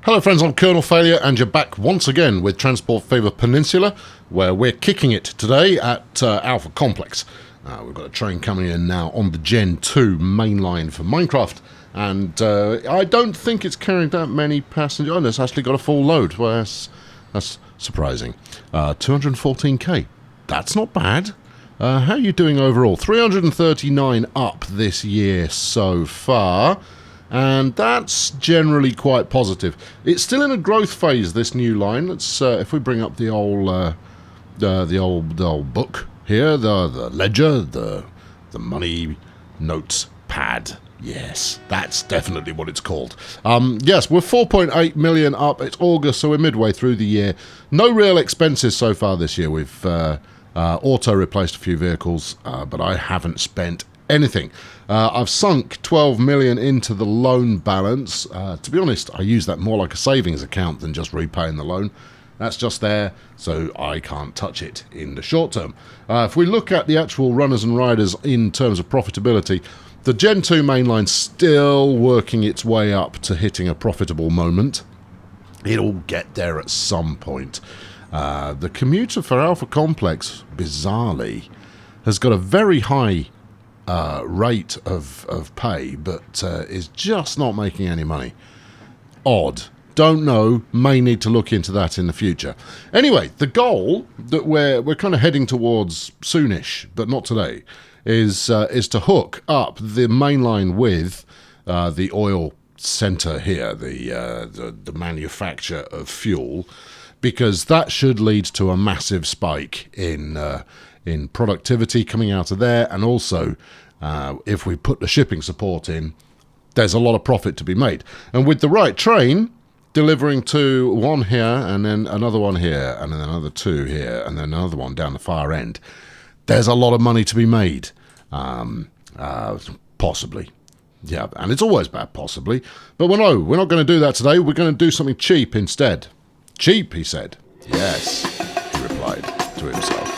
Hello friends, I'm Colonel Failure and you're back once again with Transport Fever Peninsula, where we're kicking it today at Alpha Complex. We've got a train coming in now on the Gen 2 mainline for Minecraft, and I don't think it's carrying that many passengers. Oh, it's actually got a full load. Well, that's surprising. 214k. That's not bad. How are you doing overall? 339 up this year so far. And that's generally quite positive. It's still in a growth phase, this new line. Let's if we bring up the old book here, the ledger, the money notes pad. Yes, that's definitely what it's called. Yes, we're 4.8 million up. It's August, so we're midway through the year. No real expenses so far this year. We've auto replaced a few vehicles, but I haven't spent anything. I've sunk 12 million into the loan balance. To be honest, I use that more like a savings account than just repaying the loan. That's just there, so I can't touch it in the short term. If we look at the actual runners and riders in terms of profitability, the Gen 2 mainline's still working its way up to hitting a profitable moment. It'll get there at some point. The commuter for Alpha Complex, bizarrely, has got a very high rate of pay, but is just not making any money. Odd. Don't know. May need to look into that in the future. Anyway, the goal that we're kind of heading towards soonish, but not today, is to hook up the main line with the oil center here, the manufacture of fuel, because that should lead to a massive spike in productivity coming out of there, and also if we put the shipping support in, there's a lot of profit to be made. And with the right train delivering to one here, and then another one here, and then another two here, and then another one down the far end, there's a lot of money to be made. Possibly. Yeah, and it's always bad, possibly. But we're not going to do that today. We're going to do something cheap instead. Cheap, he said. Yes, he replied to himself.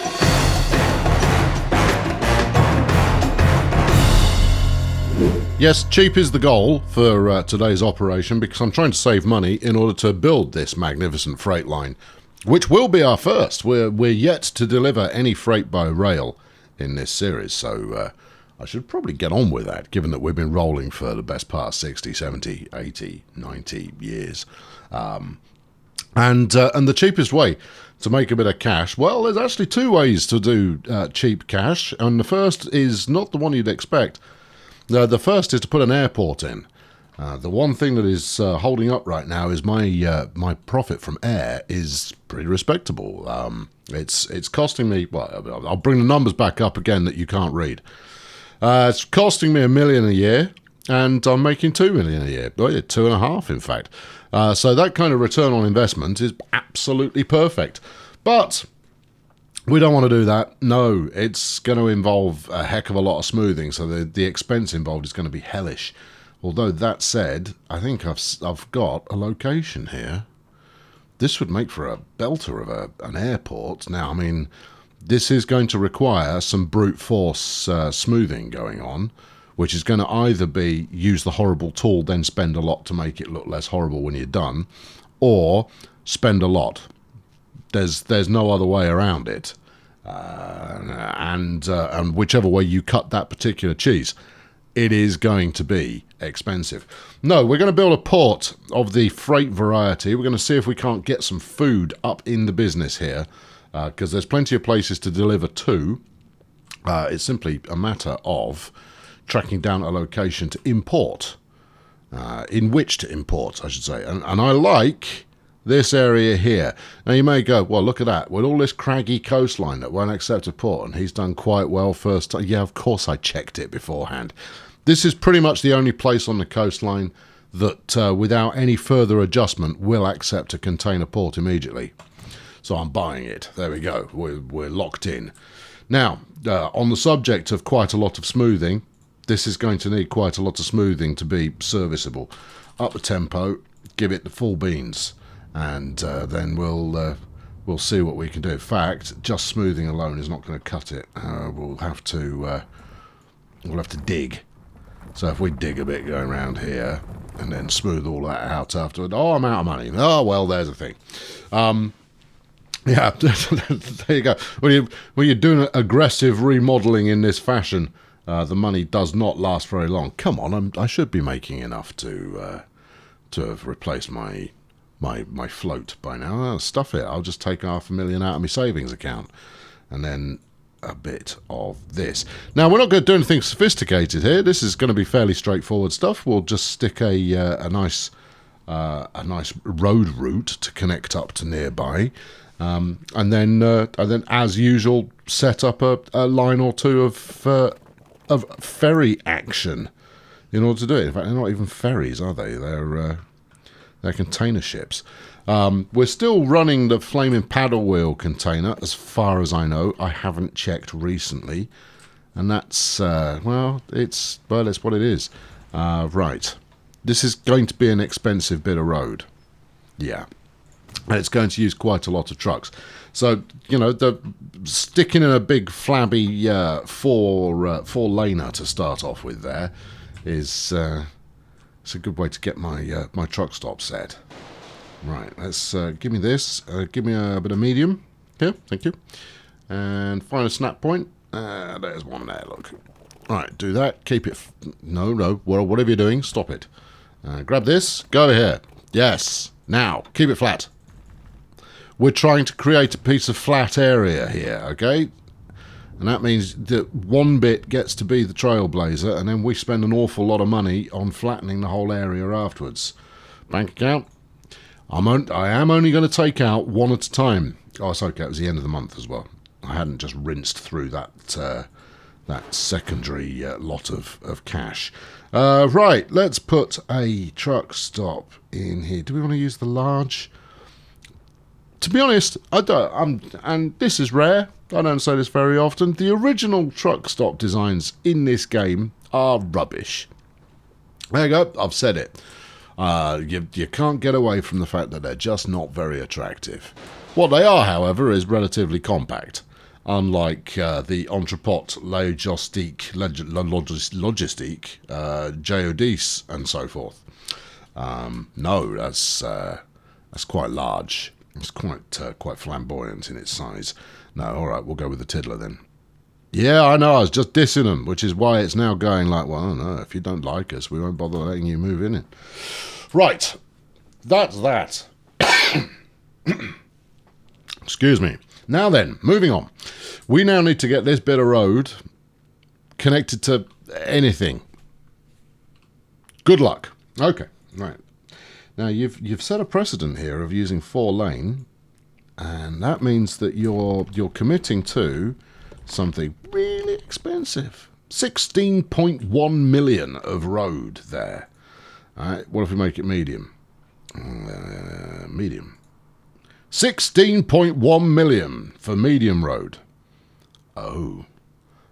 Yes, cheap is the goal for today's operation, because I'm trying to save money in order to build this magnificent freight line, which will be our first. We're yet to deliver any freight by rail in this series, so I should probably get on with that, given that we've been rolling for the best part of 60, 70, 80, 90 years. And the cheapest way to make a bit of cash, well, there's actually two ways to do cheap cash, and the first is not the one you'd expect. The first is to put an airport in. The one thing that is holding up right now is my profit from air is pretty respectable. It's costing me, well, I'll bring the numbers back up again that you can't read. It's costing me $1 million a year, and I'm making $2 million a year. Oh, yeah, 2.5 in fact. So that kind of return on investment is absolutely perfect. But we don't want to do that. No, it's going to involve a heck of a lot of smoothing, so the expense involved is going to be hellish. Although that said, I think I've got a location here. This would make for a belter of an airport. Now, I mean, this is going to require some brute force smoothing going on, which is going to either be use the horrible tool, then spend a lot to make it look less horrible when you're done, or spend a lot. There's no other way around it, and whichever way you cut that particular cheese, it is going to be expensive. No, we're going to build a port of the freight variety. We're going to see if we can't get some food up in the business here, because there's plenty of places to deliver to. It's simply a matter of tracking down a location to import, in which to import, I should say. And I like this area here. Now you may go, well, look at that. With all this craggy coastline that won't accept a port, and he's done quite well first time. Yeah, of course I checked it beforehand. This is pretty much the only place on the coastline that, without any further adjustment, will accept a container port immediately. So I'm buying it. There we go. We're locked in. Now, on the subject of quite a lot of smoothing, this is going to need quite a lot of smoothing to be serviceable. Up the tempo, give it the full beans, and then we'll see what we can do. In fact, just smoothing alone is not going to cut it. We'll have to dig. So if we dig a bit going around here, and then smooth all that out afterward. Oh, I'm out of money. Oh, well, there's a thing. Yeah, there you go. When you're doing aggressive remodeling in this fashion, the money does not last very long. Come on, I should be making enough to have replaced my float by now. Stuff it. I'll just take $500,000 out of my savings account, and then a bit of this. Now, we're not going to do anything sophisticated here. This is going to be fairly straightforward stuff. We'll just stick a nice road route to connect up to nearby. And then, as usual, set up a line or two of ferry action in order to do it. In fact, they're not even ferries, are they? They're container ships. We're still running the flaming paddle wheel container, as far as I know. I haven't checked recently, and that's it's what it is. Right, this is going to be an expensive bit of road. Yeah. And it's going to use quite a lot of trucks. So, the sticking in a big flabby four-laner to start off with there is it's a good way to get my truck stop set. Right, let's give me this. Give me a bit of medium here, thank you. And find a snap point. There's one there, look. All right, do that. Keep it... No, whatever you're doing, stop it. Grab this. Go over here. Yes. Now, keep it flat. We're trying to create a piece of flat area here, okay? And that means that one bit gets to be the trailblazer, and then we spend an awful lot of money on flattening the whole area afterwards. Bank account. I am only going to take out one at a time. Oh, it's okay. It was the end of the month as well. I hadn't just rinsed through that secondary lot of cash. Right, let's put a truck stop in here. Do we want to use the large? To be honest, I don't. And this is rare. I don't say this very often. The original truck stop designs in this game are rubbish. There you go. I've said it. You can't get away from the fact that they're just not very attractive. What they are, however, is relatively compact. Unlike the Entrepot Logistique, Geodis, and so forth. No, that's quite large. It's quite flamboyant in its size. No, all right, we'll go with the Tiddler then. Yeah, I know, I was just dissing them, which is why it's now going like, well, no, if you don't like us, we won't bother letting you move in it. Right, that's that. Excuse me. Now then, moving on. We now need to get this bit of road connected to anything. Good luck. Okay, right. Now, you've set a precedent here of using 4-lane, and that means that you're committing to something really expensive. 16.1 million of road there. All right, what if we make it medium? Medium. 16.1 million for medium road. Oh.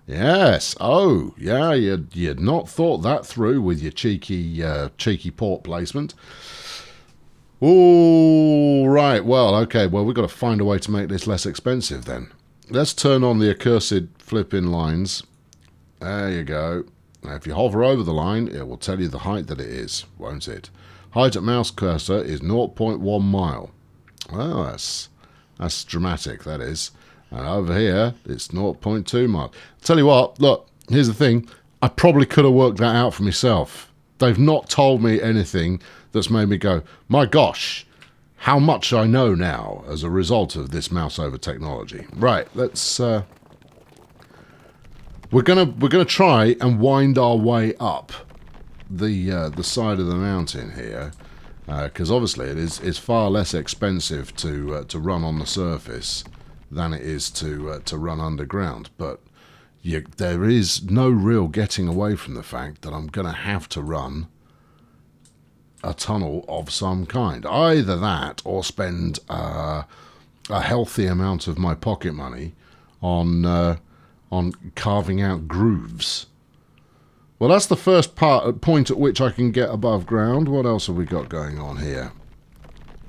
Yes. Oh, yeah, you'd not thought that through with your cheeky port placement. Oh, right. Well, okay. Well, we've got to find a way to make this less expensive then. Let's turn on the accursed flip-in lines. There you go. Now, if you hover over the line, it will tell you the height that it is, won't it? Height at mouse cursor is 0.1 mile. Well, that's dramatic, that is. And over here, it's 0.2 mile. Tell you what, look, here's the thing. I probably could have worked that out for myself. They've not told me anything that's made me go, my gosh, how much I know now as a result of this mouse over technology. Right, let's we're gonna try and wind our way up the side of the mountain here, because obviously it's far less expensive to run on the surface than it is to run underground. But there is no real getting away from the fact that I'm gonna have to run a tunnel of some kind. Either that or spend a healthy amount of my pocket money on carving out grooves. Well, that's the first point at which I can get above ground. What else have we got going on here?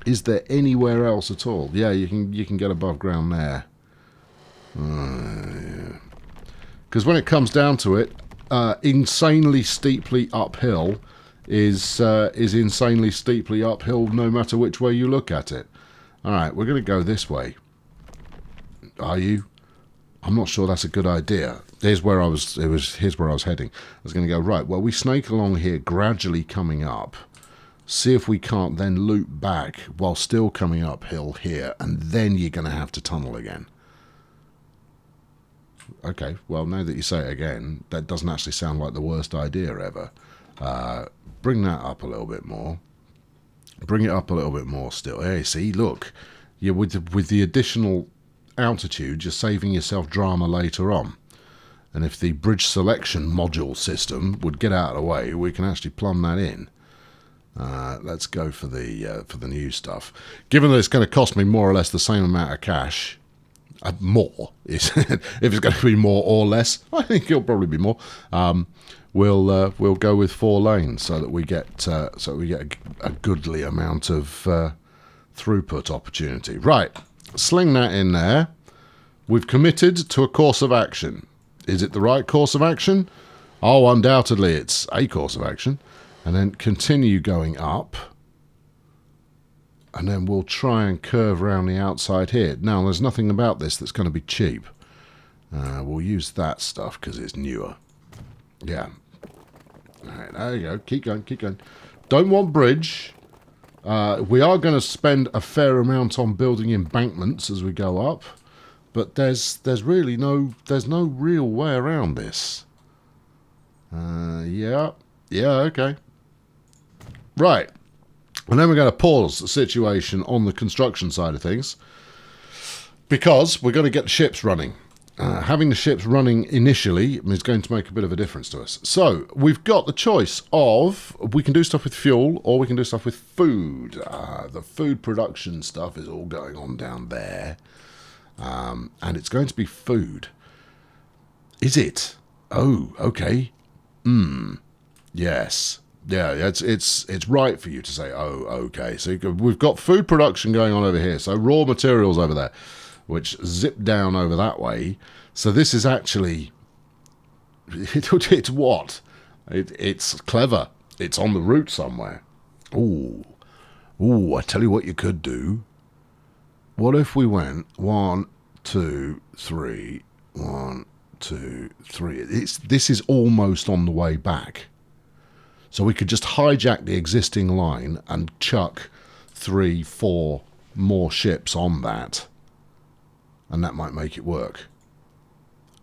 Is there anywhere else at all? Yeah, you can get above ground there. Because when it comes down to it, insanely steeply uphill is insanely steeply uphill no matter which way you look at it. Alright, we're going to go this way. Are you? I'm not sure that's a good idea. Here's where I was heading. I was going to go, right, well, we snake along here, gradually coming up. See if we can't then loop back while still coming uphill here, and then you're going to have to tunnel again. Okay, well, now that you say it again, that doesn't actually sound like the worst idea ever. Bring that up a little bit more. Bring it up a little bit more still. Hey, see, look. Yeah, with the additional altitude, you're saving yourself drama later on. And if the bridge selection module system would get out of the way, we can actually plumb that in. Let's go for the new stuff. Given that it's going to cost me more or less the same amount of cash, more. If it's going to be more or less, I think it'll probably be more. We'll go with 4 lanes so that we get a goodly amount of throughput opportunity. Right, sling that in there. We've committed to a course of action. Is it the right course of action? Oh, undoubtedly it's a course of action. And then continue going up. And then we'll try and curve around the outside here. Now, there's nothing about this that's going to be cheap. We'll use that stuff because it's newer. Yeah. All right, there you go. Keep going, keep going. Don't want bridge. We are going to spend a fair amount on building embankments as we go up. But there's really no real way around this. Yeah, okay. Right. And then we're going to pause the situation on the construction side of things. Because we're going to get the ships running. Having the ships running initially is going to make a bit of a difference to us. So, we've got the choice of, we can do stuff with fuel, or we can do stuff with food. The food production stuff is all going on down there. And it's going to be food. Is it? Oh, okay. Yes. Yeah, it's right for you to say, oh, okay. So we've got food production going on over here. So raw materials over there, which zip down over that way. So this is actually, it's what? It's clever. It's on the route somewhere. Ooh, I tell you what you could do. What if we went 1, 2, 3, 1, 2, 3. This is almost on the way back. So we could just hijack the existing line and chuck 3, 4 more ships on that. And that might make it work.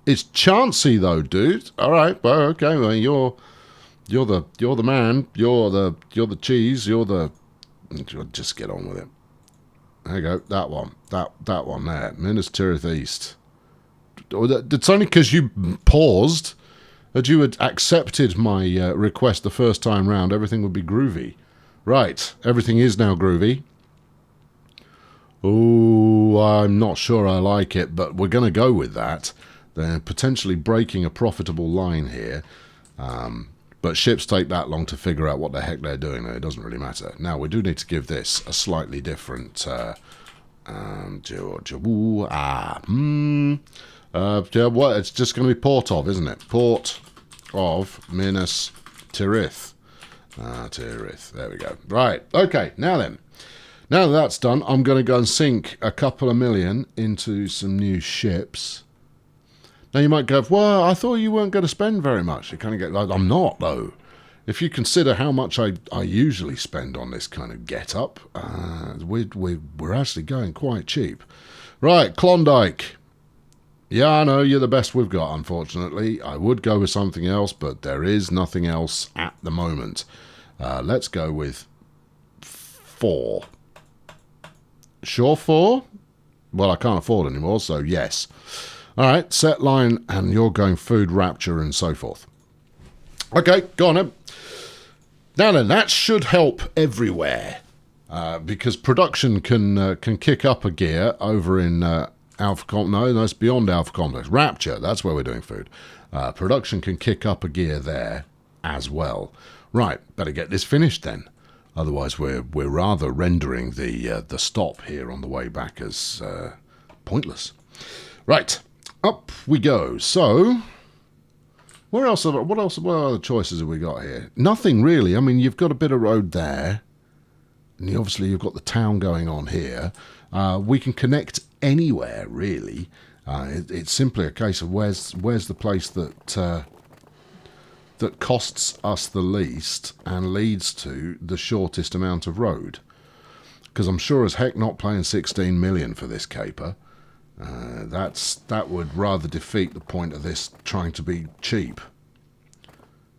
It's chancy though, dude. Alright, well, okay, well, you're the man, you're the cheese, just get on with it. There you go, that one. That one there. Minas Tirith East. It's only because you paused. Had you had accepted my request the first time round, everything would be groovy. Right, everything is now groovy. Oh, I'm not sure I like it, but we're going to go with that. They're potentially breaking a profitable line here. But ships take that long to figure out what the heck they're doing. It doesn't really matter. Now, we do need to give this a slightly different... what? It's just going to be Port of, isn't it? Port of Minas Tirith. Tirith. There we go. Right. Okay. Now then. Now that that's done, I'm going to go and sink a couple of million into some new ships. Now you might go, well, I thought you weren't going to spend very much. You kind of get, like, I'm not, though. If you consider how much I usually spend on this kind of get-up, we're actually going quite cheap. Right, Klondike. Yeah, I know, you're the best we've got, unfortunately. I would go with something else, but there is nothing else at the moment. Let's go with 4. Sure 4? Well, I can't afford anymore, so yes. All right, set line, and you're going food, rapture, and so forth. Okay, go on then. Now then, that should help everywhere, because production can kick up a gear over in Alpha Complex. No, that's beyond Alpha Complex. Rapture, that's where we're doing food. Production can kick up a gear there as well. Right, better get this finished then. Otherwise, we're rather rendering the stop here on the way back as pointless. Right, up we go. So, Where else? What other choices have we got here? Nothing really. I mean, you've got a bit of road there, and obviously you've got the town going on here. We can connect anywhere really. It's simply a case of where's the place that that costs us the least and leads to the shortest amount of road. Because I'm sure as heck not paying 16 million for this caper. That would rather defeat the point of this trying to be cheap.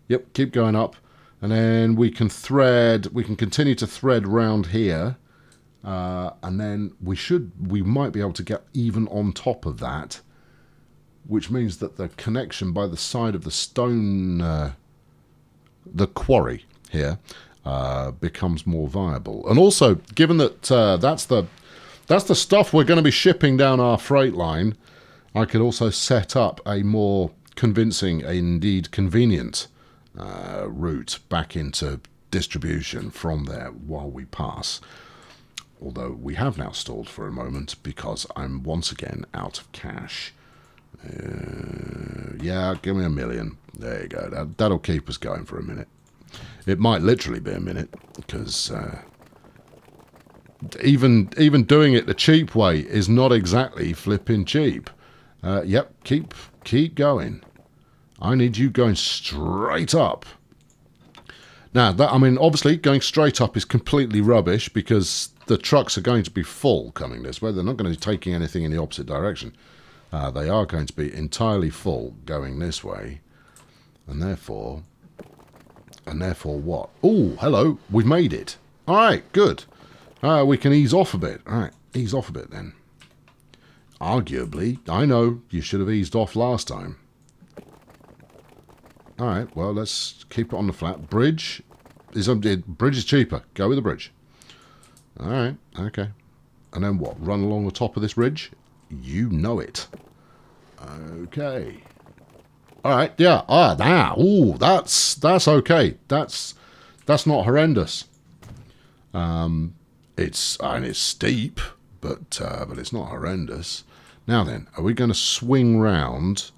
Yep, keep going up, and then we can continue to thread round here, and then we might be able to get even on top of that, which means that the connection by the side of the stone, the quarry here, becomes more viable. And also, given that that's the stuff we're going to be shipping down our freight line, I could also set up a more convincing, indeed convenient, route back into distribution from there while we pass. Although we have now stalled for a moment because I'm once again out of cash. Yeah, give me $1 million. There you go. That'll keep us going for a minute. It might literally be a minute because even doing it the cheap way is not exactly flipping cheap. Yep, keep going. I need you going straight up. Now, I mean, obviously, going straight up is completely rubbish because the trucks are going to be full coming this way. They're not going to be taking anything in the opposite direction. They are going to be entirely full going this way. And therefore what? Oh, hello. We've made it. All right, good. We can ease off a bit. All right, ease off a bit then. Arguably, I know you should have eased off last time. All right, well, let's keep it on the flat. Bridge is cheaper. Go with the bridge. All right, okay. And then what? Run along the top of this ridge? You know it. Okay. All right, yeah. Ooh, that's okay. That's not horrendous. It's steep, but it's not horrendous. Now then, are we going to swing round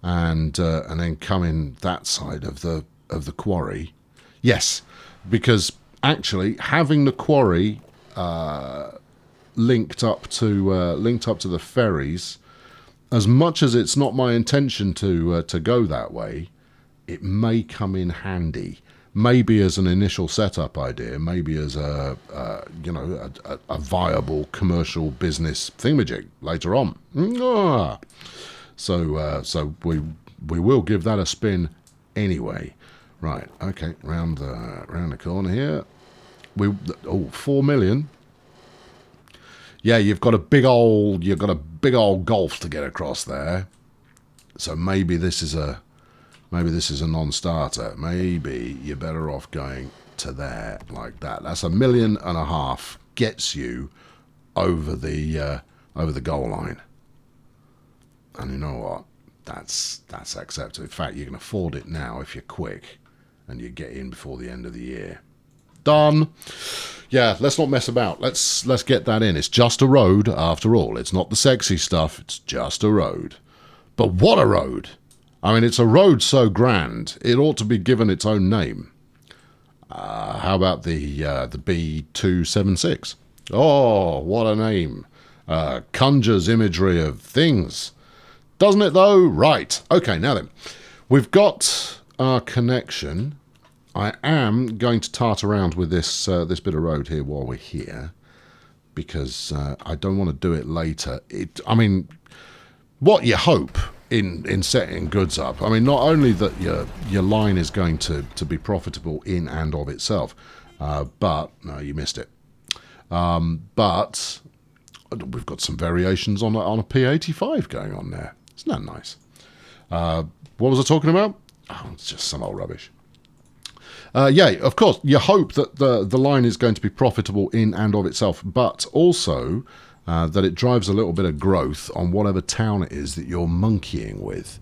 and then come in that side of the quarry? Yes, because actually having the quarry linked up to the ferries, as much as it's not my intention to go that way, it may come in handy. Maybe as an initial setup idea, maybe as a viable commercial business thingamajig later on. So we will give that a spin anyway. Right, okay, round the corner here. 4 million. Yeah, you've got a big old gulf to get across there. So maybe this is a non-starter. Maybe you're better off going to there like that. That's $1.5 million gets you over the goal line. And you know what? That's acceptable. In fact, you can afford it now if you're quick and you get in before the end of the year. Done. Yeah, let's not mess about. Let's get that in. It's just a road after all. It's not the sexy stuff. It's just a road. But what a road! I mean, it's a road so grand, it ought to be given its own name. How about the B276? Oh, what a name. Conjures imagery of things. Doesn't it, though? Right. Okay, now then. We've got our connection. I am going to tart around with this bit of road here while we're here, because I don't want to do it later. I mean, what you hope in setting goods up, I mean, not only that your line is going to be profitable in and of itself, but no, you missed it. But we've got some variations on a P85 going on there. Isn't that nice? What was I talking about? Oh, it's just some old rubbish. Yeah, of course, you hope that the line is going to be profitable in and of itself, but also that it drives a little bit of growth on whatever town it is that you're monkeying with.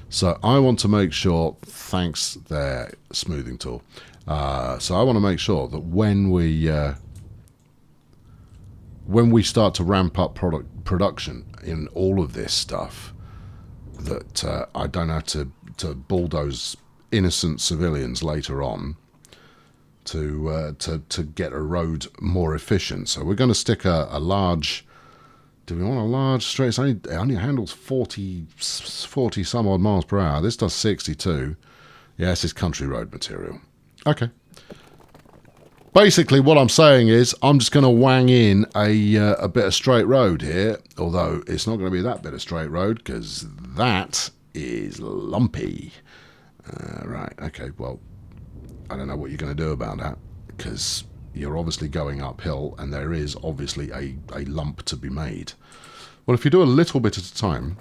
So I want to make sure, thanks there, smoothing tool. So I want to make sure that when we start to ramp up production in all of this stuff, that I don't have to bulldoze innocent civilians later on to get a road more efficient. So we're going to stick a large. Do we want a large straight? It only handles 40 some odd miles per hour. This does 62. Yeah, this is country road material. Okay. Basically, what I'm saying is I'm just going to wang in a bit of straight road here, although it's not going to be that bit of straight road because that is lumpy. Right, okay, well, I don't know what you're going to do about that because you're obviously going uphill and there is obviously a lump to be made. Well, if you do a little bit at a time,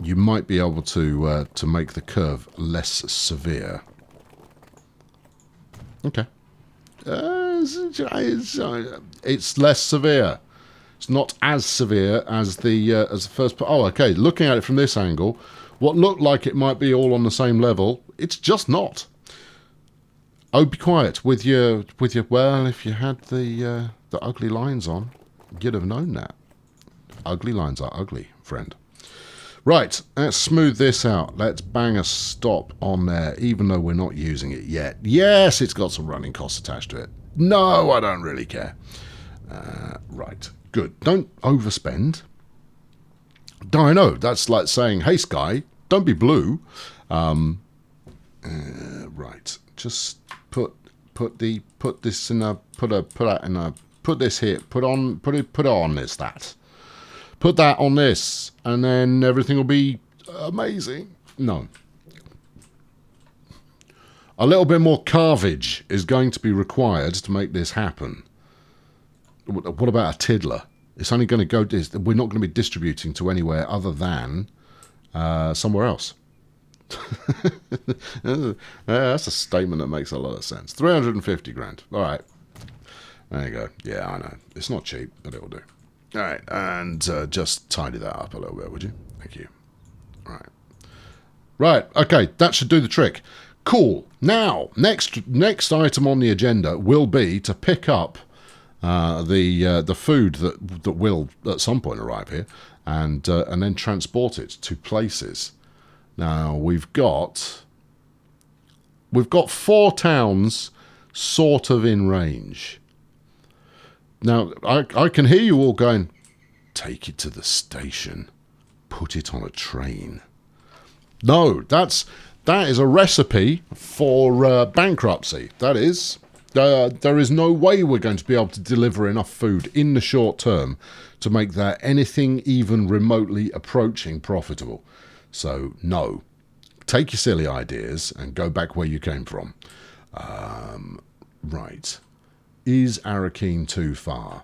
you might be able to make the curve less severe. Okay. It's less severe. It's not as severe as the first part. Oh, okay. Looking at it from this angle, what looked like it might be all on the same level, it's just not. Oh, be quiet with your. Well, if you had the ugly lines on, you'd have known that. Ugly lines are ugly, friend. Right, let's smooth this out. Let's bang a stop on there, even though we're not using it yet. Yes, it's got some running costs attached to it. No, I don't really care. Right, good. Don't overspend. I know, that's like saying, hey, Sky, don't be blue. Right, just put this in a, put this here, put on this, that. Put that on this, and then everything will be amazing. No. A little bit more carvage is going to be required to make this happen. What about a tiddler? It's only going to go... We're not going to be distributing to anywhere other than somewhere else. That's a statement that makes a lot of sense. 350 grand. All right. There you go. Yeah, I know. It's not cheap, but it'll do. All right, and just tidy that up a little bit, would you? Thank you. All right. Right, okay, that should do the trick. Cool. Now, next item on the agenda will be to pick up the food that will at some point arrive here, and then transport it to places. Now we've got 4 towns sort of in range. Now, I can hear you all going, take it to the station, put it on a train. No, that is a recipe for bankruptcy. That is. There is no way we're going to be able to deliver enough food in the short term to make that anything even remotely approaching profitable. So, no. Take your silly ideas and go back where you came from. Right. Is Arakeen too far?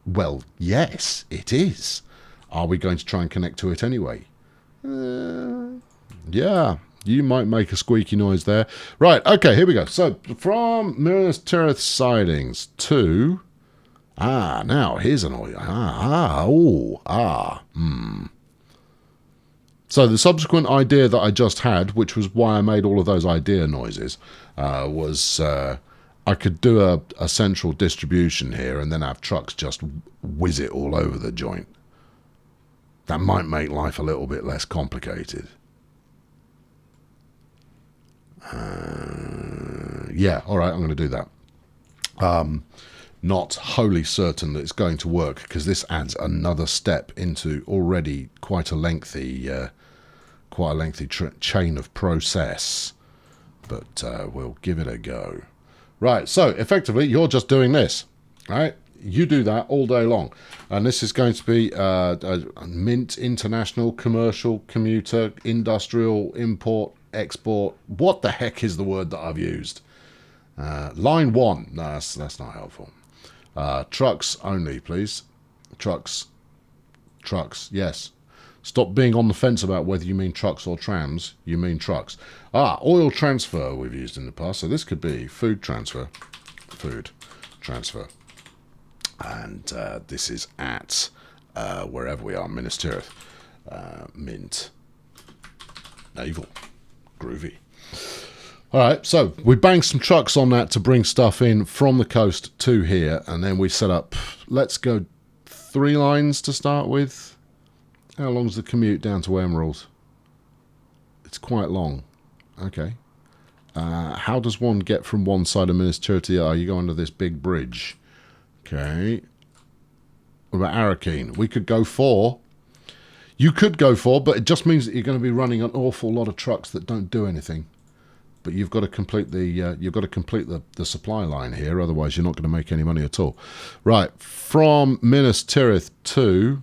Well, yes, it is. Are we going to try and connect to it anyway? Yeah, you might make a squeaky noise there. Right, okay, here we go. So, from Minas Tirith sidings to... now, here's an oil. So, the subsequent idea that I just had, which was why I made all of those idea noises, was... I could do a central distribution here and then have trucks just whiz it all over the joint. That might make life a little bit less complicated. Yeah, all right, I'm going to do that. Not wholly certain that it's going to work because this adds another step into already quite a lengthy chain of process. But we'll give it a go. Right, so effectively you're just doing this, right? You do that all day long. And this is going to be a Mint, international, commercial, commuter, industrial, import, export. What the heck is the word that I've used? Line 1. No, that's not helpful. Trucks only, please. Trucks, yes. Stop being on the fence about whether you mean trucks or trams. You mean trucks. Oil transfer we've used in the past. So this could be food transfer. Food transfer. And this is at wherever we are, Minas Tirith. Mint. Naval. Groovy. All right, so we banged some trucks on that to bring stuff in from the coast to here. And then we set up, let's go 3 lines to start with. How long's the commute down to Emerald? It's quite long. Okay. How does one get from one side of Minas Tirith to the other? You go under this big bridge. Okay. What about Arakeen? We could go 4. You could go 4, but it just means that you're going to be running an awful lot of trucks that don't do anything. But you've got to complete the supply line here, otherwise you're not going to make any money at all. Right, from Minas Tirith to,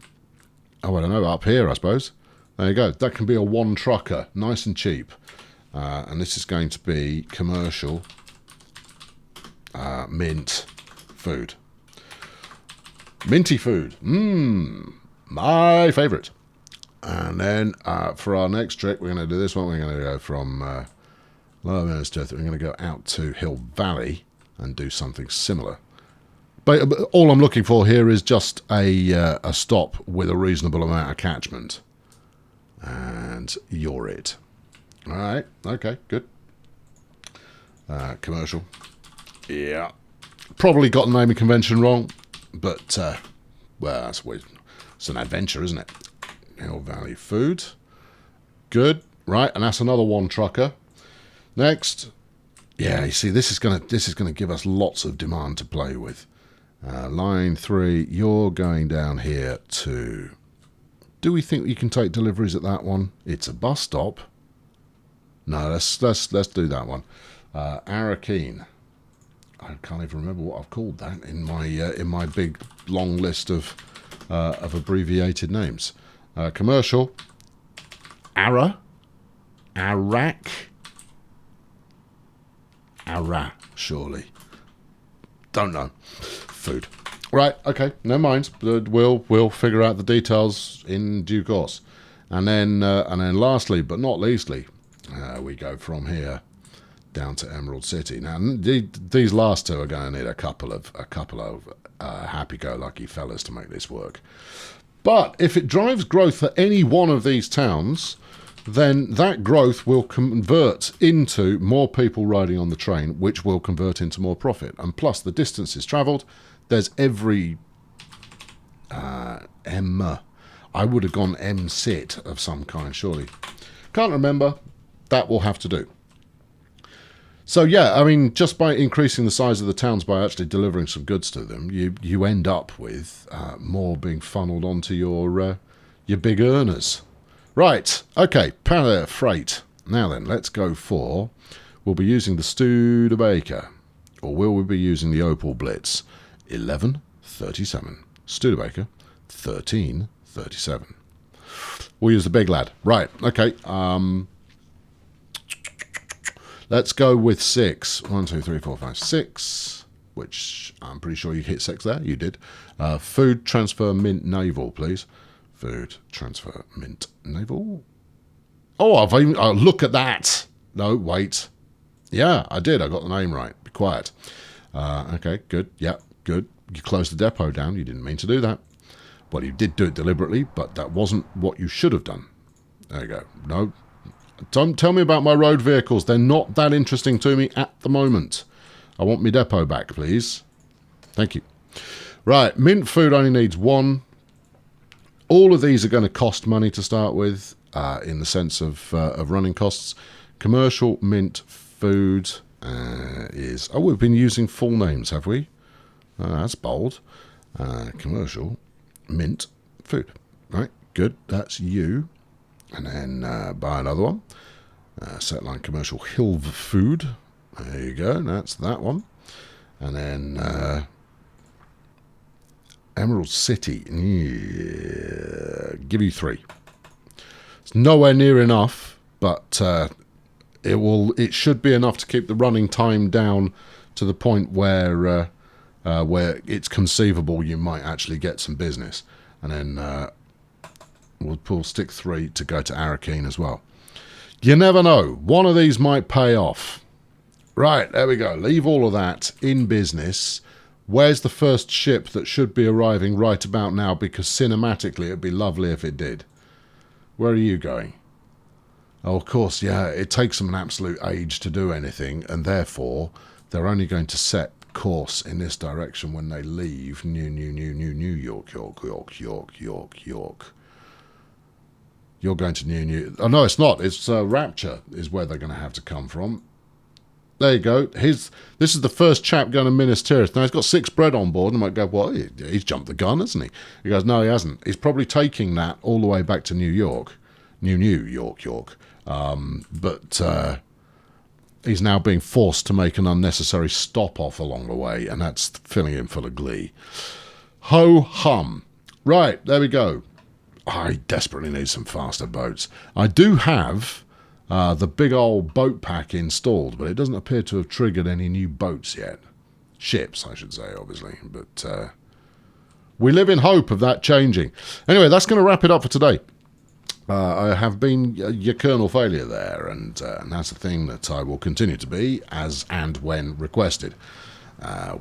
oh, I don't know, up here, I suppose. There you go. That can be a 1 trucker, nice and cheap. And this is going to be commercial mint food. Minty food. My favourite. And then for our next trick, we're going to do this one. We're going to go from Lower Minas Tirith. We're going to go out to Hill Valley and do something similar. But all I'm looking for here is just a stop with a reasonable amount of catchment. And you're it. All right. Okay, good. Commercial. Yeah. Probably got the naming convention wrong, but, well, it's an adventure, isn't it? Hill Valley Food. Good. Right, and that's another 1 trucker. Next. Yeah, you see, this is gonna give us lots of demand to play with. Line 3, you're going down here to... Do we think you can take deliveries at that one? It's a bus stop. No, let's do that one. Arakeen. I can't even remember what I've called that in my big long list of abbreviated names. Commercial. Arak. Ara, surely. Don't know. Food. Right, okay, no mind. We'll figure out the details in due course. And then lastly, but not leastly, we go from here down to Emerald City. Now, these last 2 are going to need a couple of happy-go-lucky fellas to make this work. But if it drives growth for any one of these towns, then that growth will convert into more people riding on the train, which will convert into more profit. And plus, the distances travelled, there's every I would have gone M-sit of some kind, surely. Can't remember. That will have to do. So, yeah, I mean, just by increasing the size of the towns by actually delivering some goods to them, you end up with more being funneled onto your big earners. Right, okay, freight. Now then, let's go for... We'll be using the Studebaker. Or will we be using the Opal Blitz? 1137. Studebaker, 1337. We'll use the big lad. Right, okay. Let's go with 6. 1, 2, 3, 4, 5, 6. Which I'm pretty sure you hit 6 there. You did. Food transfer mint naval, please. Food transfer mint naval. Oh, look at that. No, wait. Yeah, I did. I got the name right. Be quiet. Okay, good. Yeah, good. You closed the depot down. You didn't mean to do that. Well, you did do it deliberately, but that wasn't what you should have done. There you go. No. Don't tell me about my road vehicles. They're not that interesting to me at the moment. I want my depot back, please. Thank you. Right, mint food only needs 1. All of these are going to cost money to start with, in the sense of running costs. Commercial mint food is... Oh, we've been using full names, have we? That's bold. Commercial mint food. Right, good. That's you. And then buy another one. Set line commercial hill food. There you go. That's that one. And then Emerald City. Yeah, give you 3. It's nowhere near enough, but it should be enough to keep the running time down to the point where it's conceivable you might actually get some business. And then we'll stick 3 to go to Arakeen as well. You never know. One of these might pay off. Right, there we go. Leave all of that in business. Where's the first ship that should be arriving right about now? Because cinematically, it'd be lovely if it did. Where are you going? Oh, of course, yeah. It takes them an absolute age to do anything, and therefore, they're only going to set course in this direction when they leave. New York. You're going to New. Oh, no, it's not. It's Rapture is where they're going to have to come from. There you go. This is the first chap going to Minas Tirith. Now, he's got 6 bread on board. And I might go, well, he's jumped the gun, hasn't he? He goes, no, he hasn't. He's probably taking that all the way back to New York. New York. But he's now being forced to make an unnecessary stop-off along the way, and that's filling him full of glee. Ho-hum. Right, there we go. I desperately need some faster boats. I do have the big old boat pack installed, but it doesn't appear to have triggered any new boats yet. Ships, I should say, obviously. But we live in hope of that changing. Anyway, that's going to wrap it up for today. I have been your kernel failure there, and that's a thing that I will continue to be as and when requested.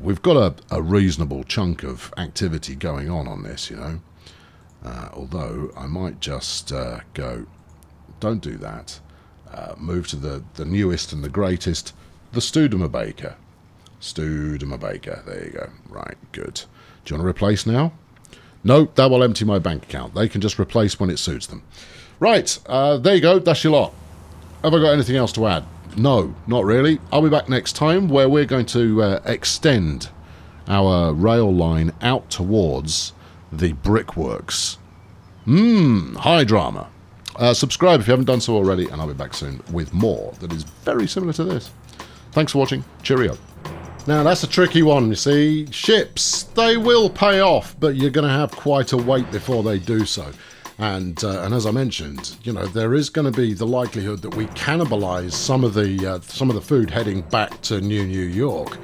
We've got a reasonable chunk of activity going on this, you know. Although I might just go, don't do that. Move to the newest and the greatest, the Studemer-Baker. Studemer-Baker, there you go. Right, good. Do you want to replace now? No, that will empty my bank account. They can just replace when it suits them. Right, there you go. That's your lot. Have I got anything else to add? No, not really. I'll be back next time where we're going to extend our rail line out towards the brickworks. High drama. Subscribe if you haven't done so already, and I'll be back soon with more that is very similar to this. Thanks for watching. Cheerio. Now, that's a tricky one, you see. Ships, they will pay off, but you're going to have quite a wait before they do so. And as I mentioned, you know, there is going to be the likelihood that we cannibalize some of the food heading back to New York.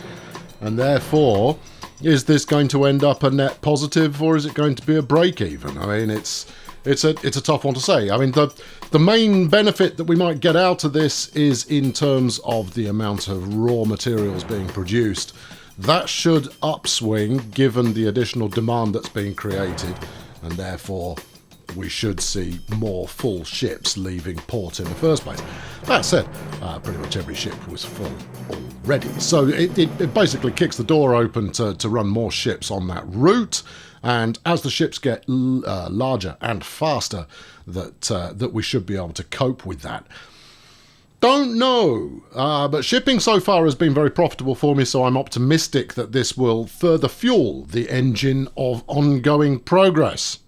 And therefore, is this going to end up a net positive, or is it going to be a break-even? I mean, it's a tough one to say. I mean, the main benefit that we might get out of this is in terms of the amount of raw materials being produced. That should upswing given the additional demand that's being created, and therefore we should see more full ships leaving port in the first place. That said, pretty much every ship was full already, so it basically kicks the door open to run more ships on that route. And as the ships get larger and faster, that we should be able to cope with that. Don't know, but shipping so far has been very profitable for me, so I'm optimistic that this will further fuel the engine of ongoing progress.